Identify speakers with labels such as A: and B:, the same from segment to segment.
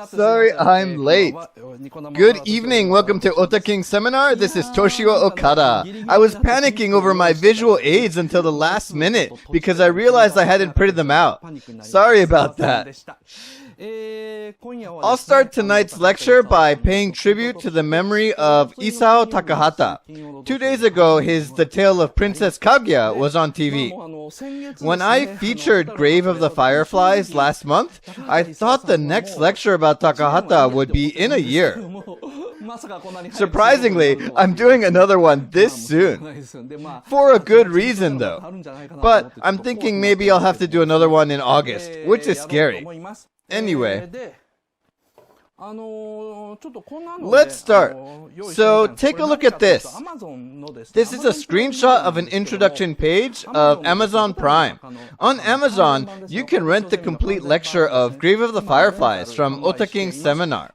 A: Sorry, I'm late. Good evening. Welcome to OTAKING seminar. This is Toshio Okada. I was panicking over my visual aids until the last minute because I realized I hadn't printed them out. Sorry about that. I'll start tonight's lecture by paying tribute to the memory of Isao Takahata. 2 days ago, The Tale of Princess Kaguya was on TV. When I featured Grave of the Fireflies last month, I thought the next lecture about Takahata would be in a year. Surprisingly, I'm doing another one this soon. For a good reason, though. But I'm thinking maybe I'll have to do another one in August, which is scary. Anyway, let's start. So take a look at this. This is a screenshot of an introduction page of Amazon Prime. On Amazon, you can rent the complete lecture of Grave of the Fireflies from OTAKING seminar.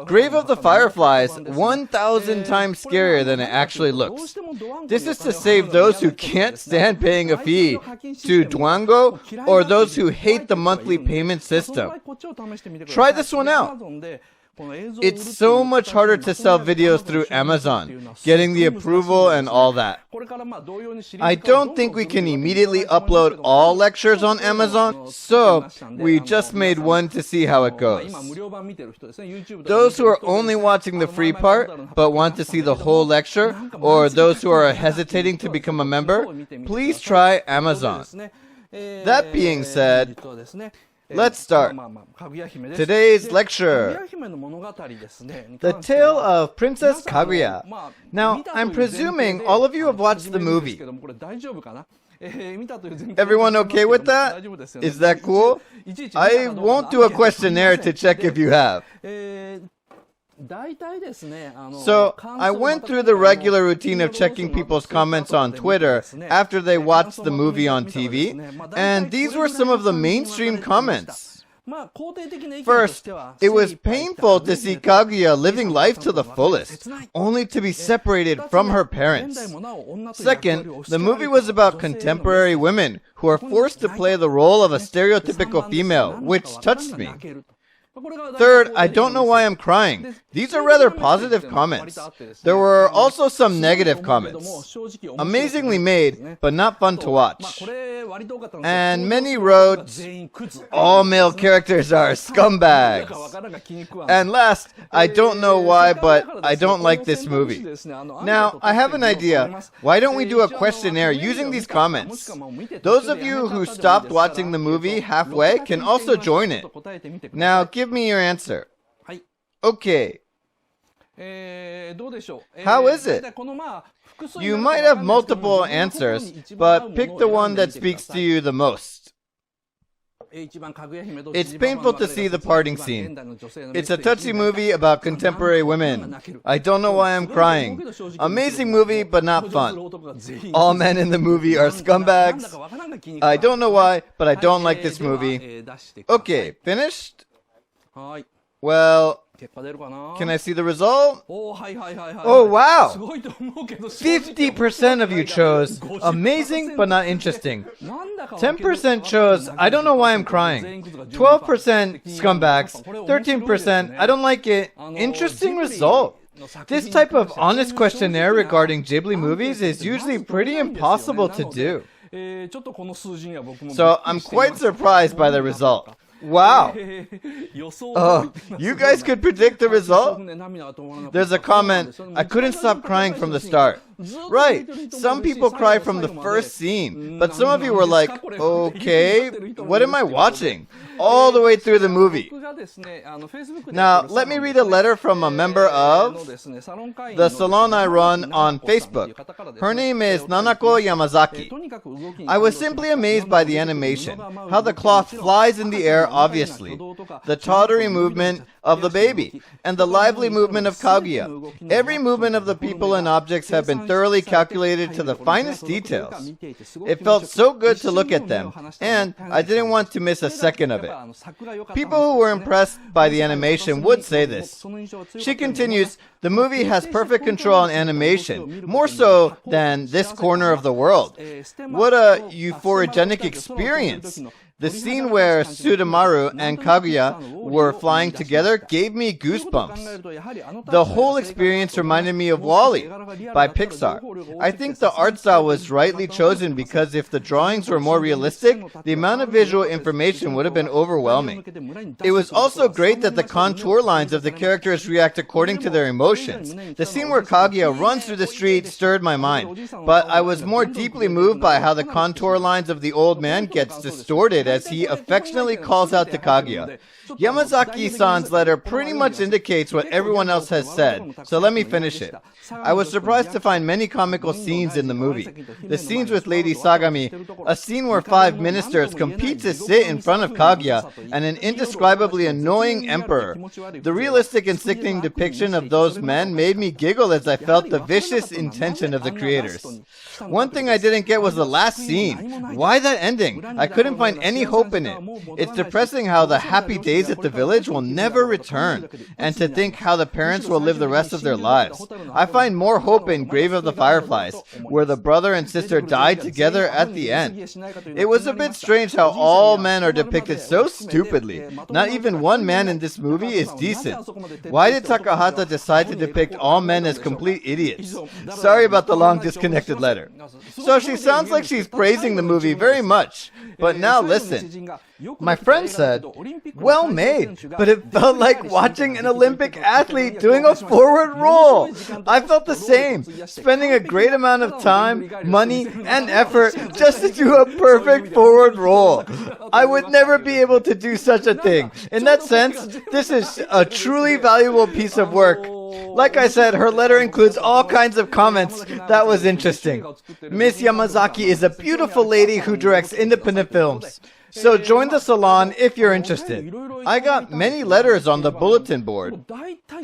A: Grave of the Fireflies 1,000 times scarier than it actually looks. This is to save those who can't stand paying a fee to Dwango or those who hate the monthly payment system. Try this one out. It's so much harder to sell videos through Amazon, getting the approval and all that. I don't think we can immediately upload all lectures on Amazon, so we just made one to see how it goes. Those who are only watching the free part but want to see the whole lecture, or those who are hesitating to become a member, please try Amazon. That being said, let's start. Today's lecture, The Tale of Princess Kaguya. Now, I'm presuming all of you have watched the movie. Everyone okay with that? Is that cool? I won't do a questionnaire to check if you have. So, I went through the regular routine of checking people's comments on Twitter after they watched the movie on TV, and these were some of the mainstream comments. First, it was painful to see Kaguya living life to the fullest, only to be separated from her parents. Second, the movie was about contemporary women who are forced to play the role of a stereotypical female, which touched me. Third, I don't know why I'm crying. These are rather positive comments. There were also some negative comments. Amazingly made, but not fun to watch. And many wrote, all male characters are scumbags. And last, I don't know why, but I don't like this movie. Now, I have an idea. Why don't we do a questionnaire using these comments? Those of you who stopped watching the movie halfway can also join it. Now, give me your answer. Okay. How is it? You might have multiple answers, but pick the one that speaks to you the most. It's painful to see the parting scene. It's a touchy movie about contemporary women. I don't know why I'm crying. Amazing movie, but not fun. All men in the movie are scumbags. I don't know why, but I don't like this movie. Okay, finished? Well, can I see the result? Oh, wow! 50% of you chose amazing but not interesting. 10% chose I don't know why I'm crying. 12% scumbags. 13% I don't like it. Interesting result. This type of honest questionnaire regarding Ghibli movies is usually pretty impossible to do. So I'm quite surprised by the result. Wow. Oh, you guys could predict the result? There's a comment, I couldn't stop crying from the start. Right, some people cry from the first scene, but some of you were like, okay, what am I watching? All the way through the movie. Now, let me read a letter from a member of the salon I run on Facebook. Her name is Nanako Yamazaki. I was simply amazed by the animation, how the cloth flies in the air obviously, the tottery movement of the baby, and the lively movement of Kaguya. Every movement of the people and objects have been thoroughly calculated to the finest details. It felt so good to look at them, and I didn't want to miss a second of it. People who were impressed by the animation would say this. She continues, the movie has perfect control on animation, more so than this corner of the world. What a euphorogenic experience. The scene where Sudamaru and Kaguya were flying together gave me goosebumps. The whole experience reminded me of WALL-E by Pixar. I think the art style was rightly chosen because if the drawings were more realistic, the amount of visual information would have been overwhelming. It was also great that the contour lines of the characters react according to their emotions. The scene where Kaguya runs through the street stirred my mind, but I was more deeply moved by how the contour lines of the old man gets distorted as he affectionately calls out to Kaguya. Yamazaki-san's letter pretty much indicates what everyone else has said, so let me finish it. I was surprised to find many comical scenes in the movie. The scenes with Lady Sagami, a scene where 5 ministers compete to sit in front of Kaguya, and an indescribably annoying emperor. The realistic and sickening depiction of those men made me giggle as I felt the vicious intention of the creators. One thing I didn't get was the last scene. Why that ending? I couldn't find any hope in it. It's depressing how the happy days at the village will never return, and to think how the parents will live the rest of their lives. I find more hope in Grave of the Fireflies, where the brother and sister died together at the end. It was a bit strange how all men are depicted so stupidly. Not even one man in this movie is decent. Why did Takahata decide to depict all men as complete idiots? Sorry about the long disconnected letter. So she sounds like she's praising the movie very much. But now listen. My friend said, well made, but it felt like watching an Olympic athlete doing a forward roll. I felt the same, spending a great amount of time, money, and effort just to do a perfect forward roll. I would never be able to do such a thing. In that sense, this is a truly valuable piece of work. Like I said, her letter includes all kinds of comments. That was interesting. Miss Yamazaki is a beautiful lady who directs independent films. So join the salon if you're interested. I got many letters on the bulletin board,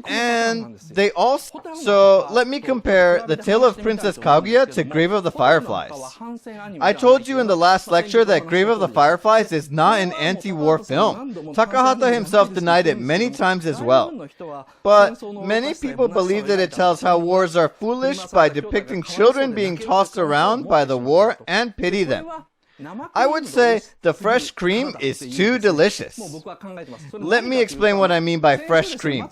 A: and they all... So let me compare The Tale of Princess Kaguya to Grave of the Fireflies. I told you in the last lecture that Grave of the Fireflies is not an anti-war film. Takahata himself denied it many times as well. But many people believe that it tells how wars are foolish by depicting children being tossed around by the war and pity them. I would say the fresh cream is too delicious. Let me explain what I mean by fresh cream.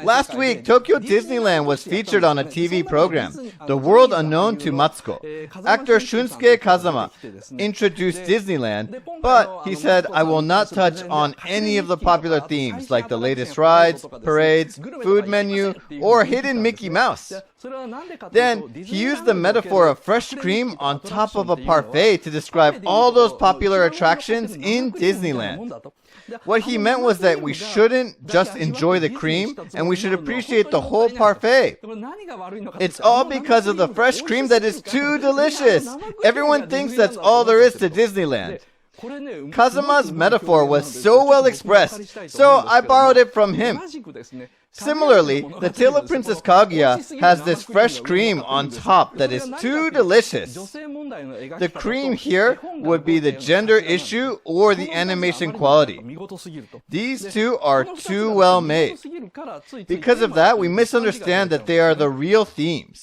A: Last week, Tokyo Disneyland was featured on a TV program, The World Unknown to Matsuko. Actor Shunsuke Kazama introduced Disneyland, but he said, I will not touch on any of the popular themes like the latest rides, parades, food menu, or hidden Mickey Mouse. Then, he used the metaphor of fresh cream on top of a parfait to describe all those popular attractions in Disneyland. What he meant was that we shouldn't just enjoy the cream, and we should appreciate the whole parfait. It's all because of the fresh cream that is too delicious. Everyone thinks that's all there is to Disneyland. Kazama's metaphor was so well expressed, so I borrowed it from him. Similarly, The Tale of Princess Kaguya has this fresh cream on top that is too delicious. The cream here would be the gender issue or the animation quality. These two are too well made. Because of that, we misunderstand that they are the real themes.